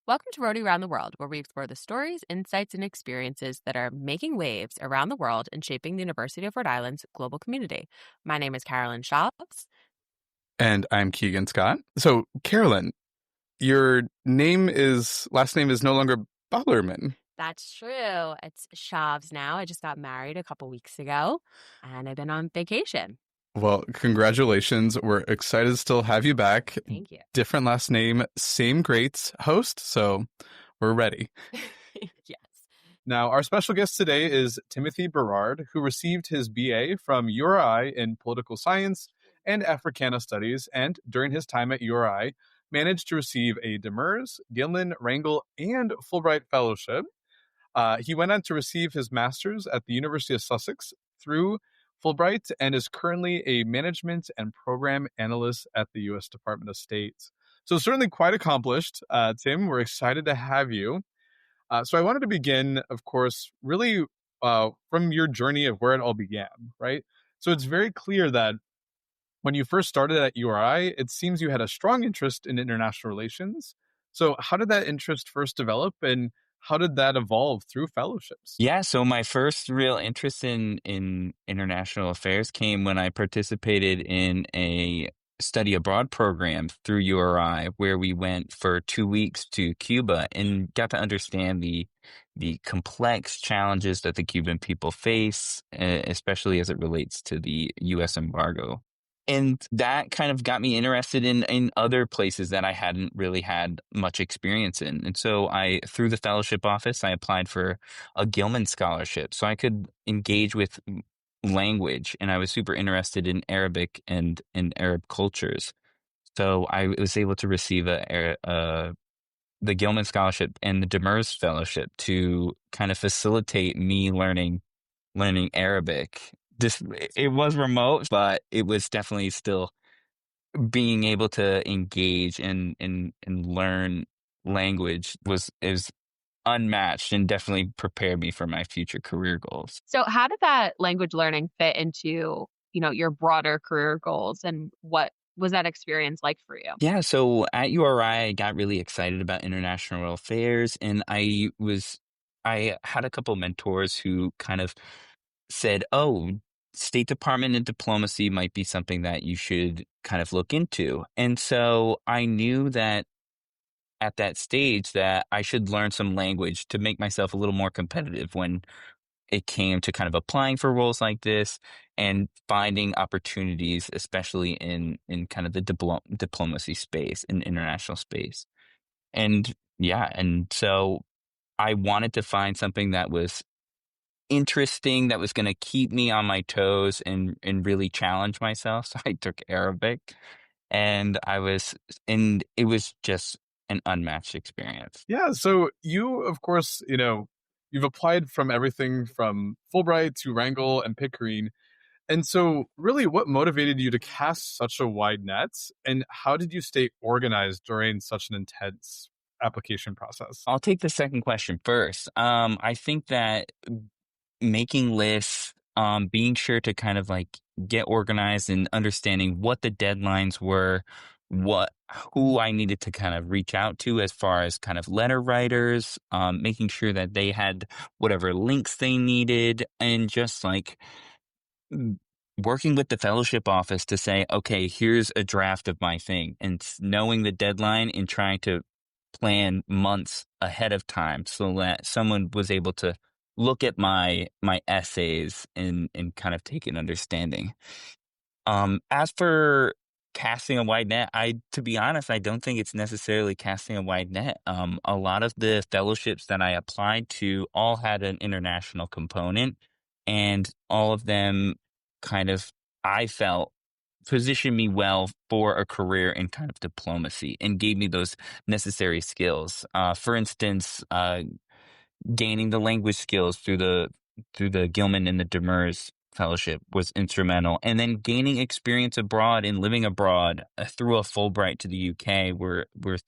Welcome to Rhody Round the World, where we explore the stories, insights, and experiences that are making waves around the world and shaping the University of Rhode Island's global community. My name is Carolyn Chaves. And I'm Keegan Scott. So, Carolyn, your last name is no longer Ballerman. That's true. It's Chaves now. I just got married a couple weeks ago, and I've been on vacation. Well, congratulations. We're excited to still have you back. Thank you. Different last name, same great host. So, we're ready. Yes. Now, our special guest today is Timothy Berard, who received his BA from URI in Political Science and Africana Studies, and during his time at URI, managed to receive a Demers, Gilman, Wrangel, and Fulbright Fellowship. He went on to receive his master's at the University of Sussex through Fulbright and is currently a management and program analyst at the U.S. Department of State. So certainly quite accomplished, Tim. We're excited to have you. So I wanted to begin, of course, really from your journey of where it all began, right? So it's very clear that when you first started at URI, it seems you had a strong interest in international relations. So how did that interest first develop, and how did that evolve through fellowships? Yeah, so my first real interest in international affairs came when I participated in a study abroad program through URI, where we went for 2 weeks to Cuba and got to understand the complex challenges that the Cuban people face, especially as it relates to the U.S. embargo. And that kind of got me interested in other places that I hadn't really had much experience in. And so through the fellowship office, I applied for a Gilman scholarship so I could engage with language. And I was super interested in Arabic and in Arab cultures. So I was able to receive the Gilman scholarship and the Demers fellowship to kind of facilitate me learning Arabic. This It was remote, but it was definitely still being able to engage and learn language is unmatched and definitely prepared me for my future career goals. So how did that language learning fit into, your broader career goals, and what was that experience like for you? Yeah, so at URI, I got really excited about international affairs, and I had a couple mentors who kind of said, "Oh, State Department and diplomacy might be something that you should kind of look into." And so I knew that at that stage that I should learn some language to make myself a little more competitive when it came to kind of applying for roles like this and finding opportunities, especially in kind of the diplomacy space and international space. And yeah, and so I wanted to find something that was interesting, that was going to keep me on my toes and really challenge myself. So I took Arabic, and it was just an unmatched experience. Yeah, so you, of course, you've applied from everything from Fulbright to Wrangel and Pickering. And so, really, what motivated you to cast such a wide net? And how did you stay organized during such an intense application process? I'll take the second question first. I think that making lists, being sure to kind of like get organized and understanding what the deadlines were, who I needed to kind of reach out to as far as kind of letter writers, making sure that they had whatever links they needed, and just like working with the fellowship office to say, okay, here's a draft of my thing, and knowing the deadline and trying to plan months ahead of time so that someone was able to look at my essays and kind of take an understanding. As for casting a wide net, to be honest, I don't think it's necessarily casting a wide net. A lot of the fellowships that I applied to all had an international component, and all of them kind of, I felt, positioned me well for a career in kind of diplomacy and gave me those necessary skills. For instance, gaining the language skills through the Gilman and the Demers fellowship was instrumental, and then gaining experience abroad and living abroad through a Fulbright to the UK were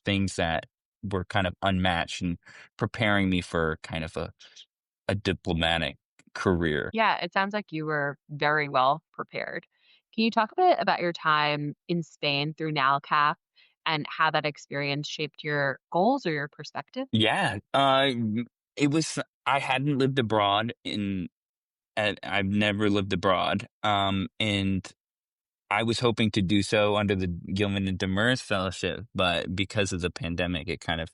things that were kind of unmatched and preparing me for kind of a diplomatic career. Yeah, it sounds like you were very well prepared. Can you talk a bit about your time in Spain through NALCAP and how that experience shaped your goals or your perspective? Yeah, it was I hadn't lived abroad I've never lived abroad, and I was hoping to do so under the Gilman and Demers Fellowship, but because of the pandemic, it kind of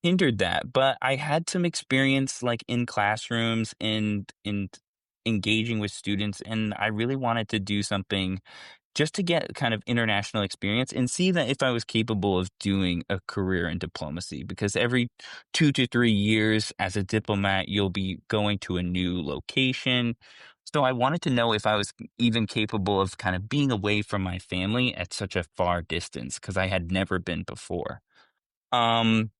hindered that. But I had some experience like in classrooms and engaging with students, and I really wanted to do something just to get kind of international experience and see that if I was capable of doing a career in diplomacy. Because every 2 to 3 years as a diplomat, you'll be going to a new location. So I wanted to know if I was even capable of kind of being away from my family at such a far distance because I had never been before. Um,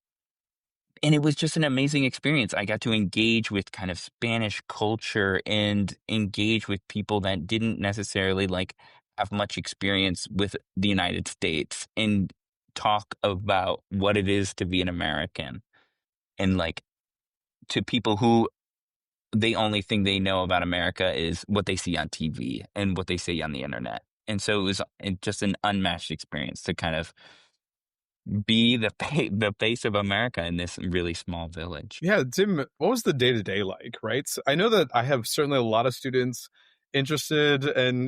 and it was just an amazing experience. I got to engage with kind of Spanish culture and engage with people that didn't necessarily like have much experience with the United States and talk about what it is to be an American and like to people who the only thing they know about America is what they see on TV and what they see on the internet. And so it was just an unmatched experience to kind of be the face of America in this really small village. Yeah, Tim, what was the day to day like, right? So I know that I have certainly a lot of students interested in,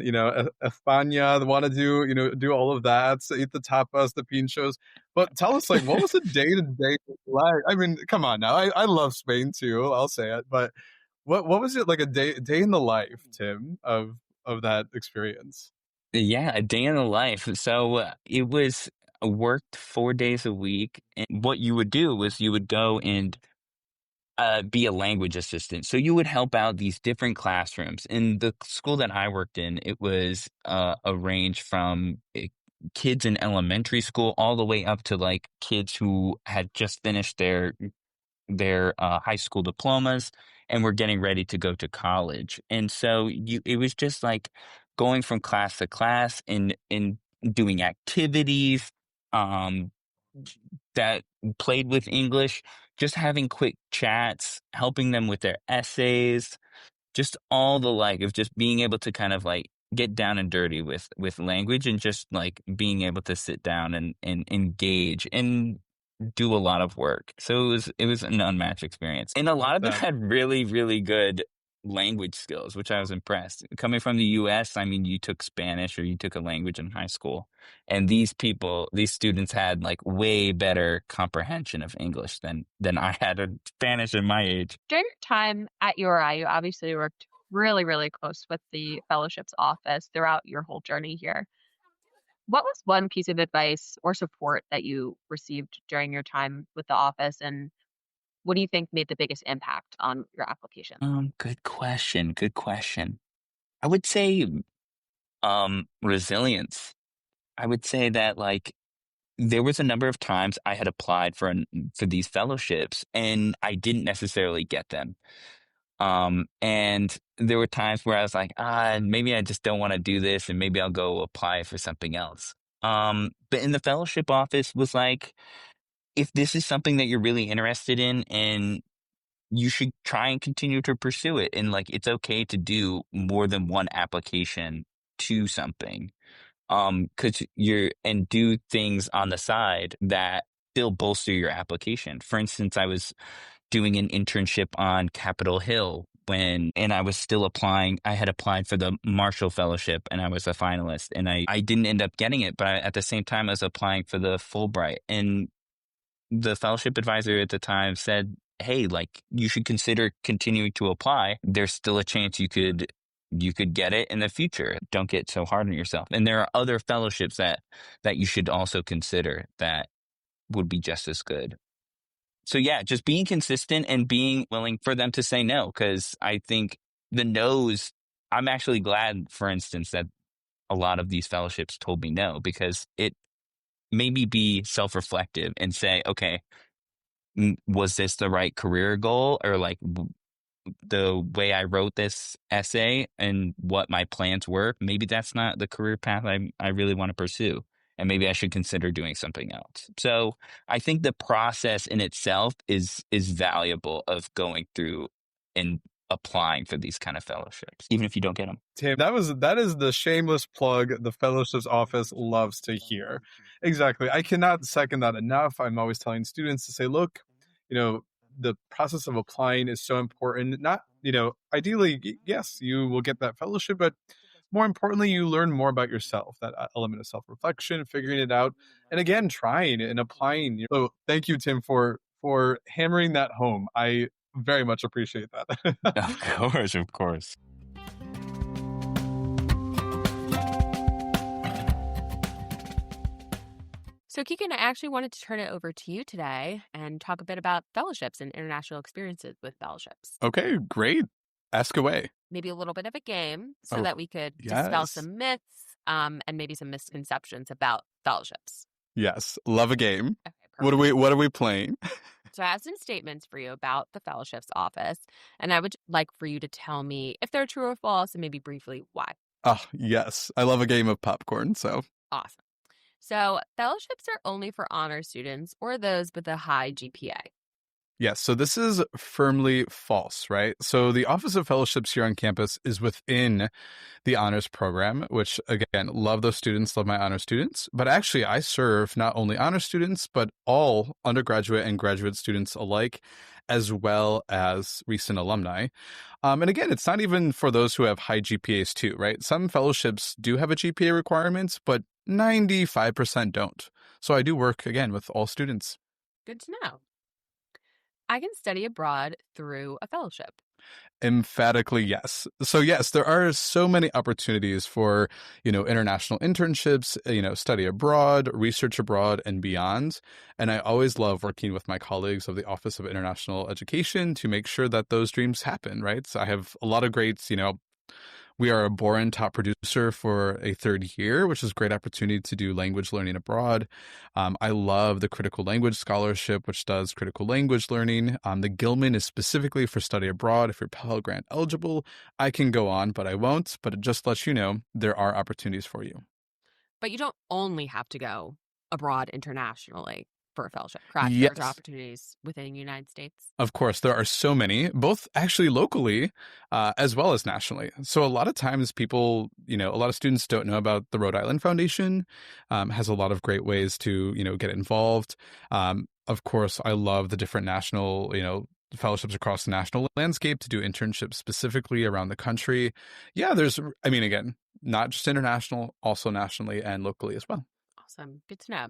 España, they want to do, do all of that, so eat the tapas, the pinchos. But tell us, like, what was the day to day like? I mean, come on now. I love Spain too, I'll say it. But what was it like a day in the life, Tim, of that experience? Yeah, a day in the life. So it was worked 4 days a week. And what you would do was you would go and be a language assistant. So you would help out these different classrooms. In the school that I worked in, it was a range from kids in elementary school all the way up to like kids who had just finished their high school diplomas and were getting ready to go to college. And so it was just like going from class to class and doing activities um, that played with English, just having quick chats, helping them with their essays, just all the like of just being able to kind of like get down and dirty with language and just like being able to sit down and engage and do a lot of work. So it was an unmatched experience. And a Love lot of them that. had really, really good language skills, which I was impressed. Coming from the US, I mean, you took Spanish or you took a language in high school. And these students had like way better comprehension of English than I had in Spanish in my age. During your time at URI, you obviously worked really, really close with the fellowship's office throughout your whole journey here. What was one piece of advice or support that you received during your time with the office, and what do you think made the biggest impact on your application? Good question. Good question. I would say resilience. I would say that like there was a number of times I had applied for these fellowships and I didn't necessarily get them. And there were times where I was like, maybe I just don't want to do this and maybe I'll go apply for something else. But in the fellowship office was like, if this is something that you're really interested in and you should try and continue to pursue it. And like, it's okay to do more than one application to something. Cause and do things on the side that still bolster your application. For instance, I was doing an internship on Capitol Hill and I was still applying. I had applied for the Marshall Fellowship and I was a finalist and I didn't end up getting it, but at the same time I was applying for the Fulbright and the fellowship advisor at the time said, "Hey, like you should consider continuing to apply. There's still a chance you could get it in the future. Don't get so hard on yourself." And there are other fellowships that you should also consider that would be just as good. So yeah, just being consistent and being willing for them to say no, because I think the no's. I'm actually glad, for instance, that a lot of these fellowships told me no because it made me be self-reflective and say, okay, was this the right career goal or like the way I wrote this essay and what my plans were, maybe that's not the career path I really want to pursue. And maybe I should consider doing something else. So I think the process in itself is valuable of going through and applying for these kind of fellowships, even if you don't get them. Tim, that is the shameless plug the fellowships office loves to hear. Exactly. I cannot second that enough. I'm always telling students to say, look, the process of applying is so important. Not, ideally, yes, you will get that fellowship, but more importantly, you learn more about yourself, that element of self-reflection, figuring it out, and again, trying and applying. So thank you, Tim, for hammering that home. I very much appreciate that. Of course, of course. So, Keegan, I actually wanted to turn it over to you today and talk a bit about fellowships and international experiences with fellowships. Okay, great. Ask away. Maybe a little bit of a game so Oh, that we could dispel yes. some myths and maybe some misconceptions about fellowships. Yes, love a game. Okay, What are we playing? So I have some statements for you about the fellowships office, and I would like for you to tell me if they're true or false and maybe briefly why. Oh, yes. I love a game of popcorn, so. Awesome. So fellowships are only for honor students or those with a high GPA. Yes, so this is firmly false, right? So the Office of Fellowships here on campus is within the honors program, which again, love those students, love my honor students. But actually, I serve not only honor students, but all undergraduate and graduate students alike, as well as recent alumni. And again, it's not even for those who have high GPAs too, right? Some fellowships do have a GPA requirement, but 95% don't. So I do work, again, with all students. Good to know. I can study abroad through a fellowship. Emphatically, yes. So yes, there are so many opportunities for, international internships, study abroad, research abroad, and beyond. And I always love working with my colleagues of the Office of International Education to make sure that those dreams happen, right? So I have a lot of great, we are a Boren top producer for a third year, which is a great opportunity to do language learning abroad. I love the Critical Language Scholarship, which does critical language learning. The Gilman is specifically for study abroad. If you're Pell Grant eligible, I can go on, but I won't. But it just lets you know there are opportunities for you. But you don't only have to go abroad internationally for a fellowship, correct? Yes. There's opportunities within the United States. Of course, there are so many, both actually locally as well as nationally. So a lot of times people, a lot of students don't know about the Rhode Island Foundation, has a lot of great ways to, get involved. Of course, I love the different national, fellowships across the national landscape to do internships specifically around the country. Yeah, again, not just international, also nationally and locally as well. Awesome. Good to know.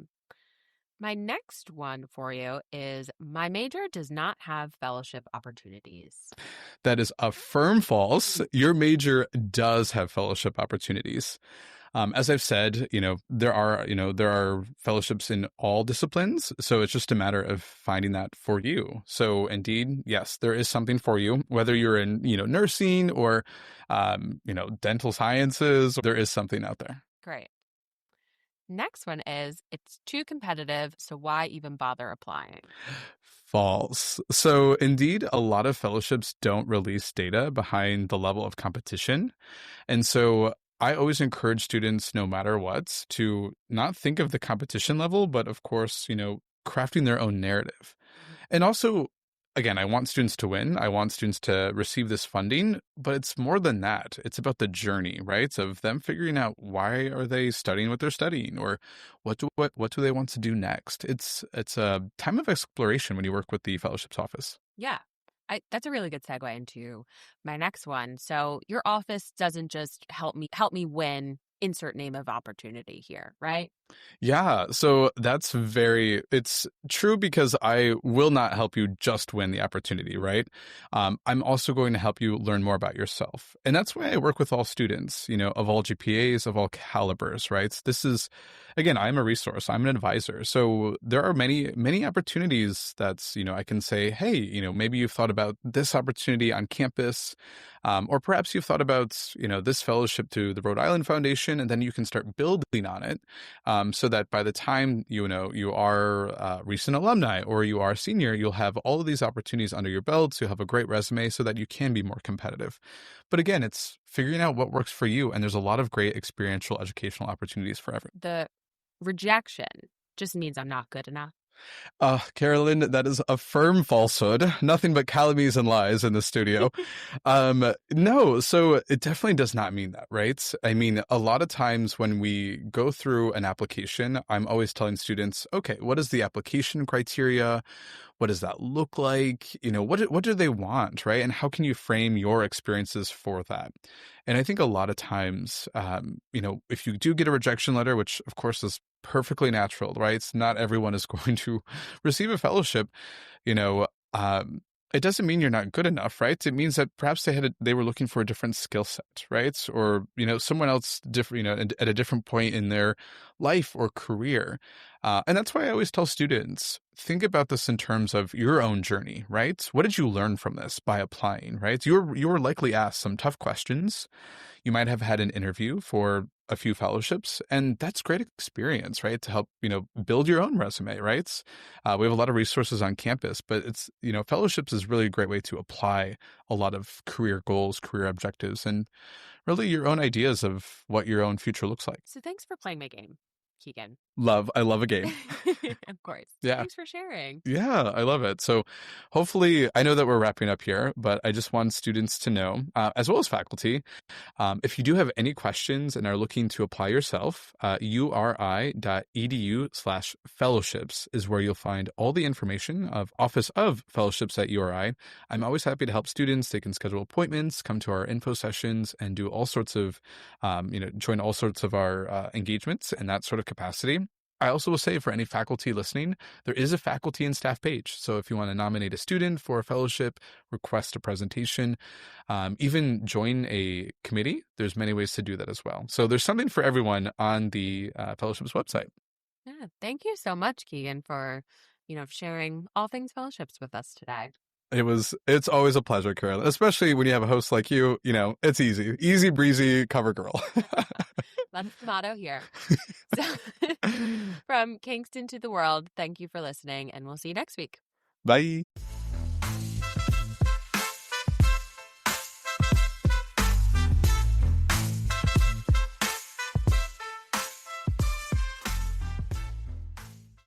My next one for you is my major does not have fellowship opportunities. That is a firm false. Your major does have fellowship opportunities. As I've said, there are fellowships in all disciplines. So it's just a matter of finding that for you. So indeed, yes, there is something for you, whether you're in, nursing or, dental sciences, there is something out there. Great. Next one is it's too competitive, so why even bother applying? False. So indeed, a lot of fellowships don't release data behind the level of competition. And so I always encourage students, no matter what, to not think of the competition level, but of course, crafting their own narrative. And also, again, I want students to win. I want students to receive this funding, but it's more than that. It's about the journey, right? Of them figuring out why are they studying what they're studying, or what do they want to do next. It's a time of exploration when you work with the fellowships office. Yeah. That's a really good segue into my next one. So your office doesn't just help me win, insert name of opportunity here, right? Yeah, so it's true because I will not help you just win the opportunity, right? I'm also going to help you learn more about yourself. And that's why I work with all students, of all GPAs, of all calibers, right? This is, again, I'm a resource, I'm an advisor. So there are many, many opportunities that's, I can say, hey, maybe you've thought about this opportunity on campus, or perhaps you've thought about, this fellowship to the Rhode Island Foundation, and then you can start building on it. So that by the time, you are recent alumni or you are a senior, you'll have all of these opportunities under your belt. You'll have a great resume so that you can be more competitive. But again, it's figuring out what works for you. And there's a lot of great experiential educational opportunities for everyone. The rejection just means I'm not good enough. Carolyn, that is a firm falsehood. Nothing but calumnies and lies in the studio. No, so it definitely does not mean that, right? I mean, a lot of times when we go through an application, I'm always telling students, okay, what is the application criteria? What does that look like? What do they want, right? And how can you frame your experiences for that? And I think a lot of times, if you do get a rejection letter, which of course is perfectly natural, right? Not everyone is going to receive a fellowship, you know, um, it doesn't mean you're not good enough, right? It means that perhaps they were looking for a different skill set, right? Or, someone else different, at a different point in their life or career. And that's why I always tell students, think about this in terms of your own journey, right? What did you learn from this by applying, right? You were likely asked some tough questions. You might have had an interview for a few fellowships, and that's great experience, right? To help, build your own resume, right? We have a lot of resources on campus, but it's, fellowships is really a great way to apply a lot of career goals, career objectives, and really your own ideas of what your own future looks like. So thanks for playing my game, Keegan. I love a game. Of course. Yeah. Thanks for sharing. Yeah, I love it. So hopefully, I know that we're wrapping up here, but I just want students to know, as well as faculty, if you do have any questions and are looking to apply yourself, uri.edu/fellowships is where you'll find all the information of Office of Fellowships at URI. I'm always happy to help students. They can schedule appointments, come to our info sessions, and do all sorts of, join all sorts of our engagements in that sort of capacity. I also will say for any faculty listening, there is a faculty and staff page. So if you want to nominate a student for a fellowship, request a presentation, even join a committee, there's many ways to do that as well. So there's something for everyone on the fellowships website. Yeah, thank you so much, Keegan, for, sharing all things fellowships with us today. It's always a pleasure, Carolyn, especially when you have a host like you. It's easy breezy cover girl. That's the motto here. So, from Kingston to the world, thank you for listening, and we'll see you next week. Bye.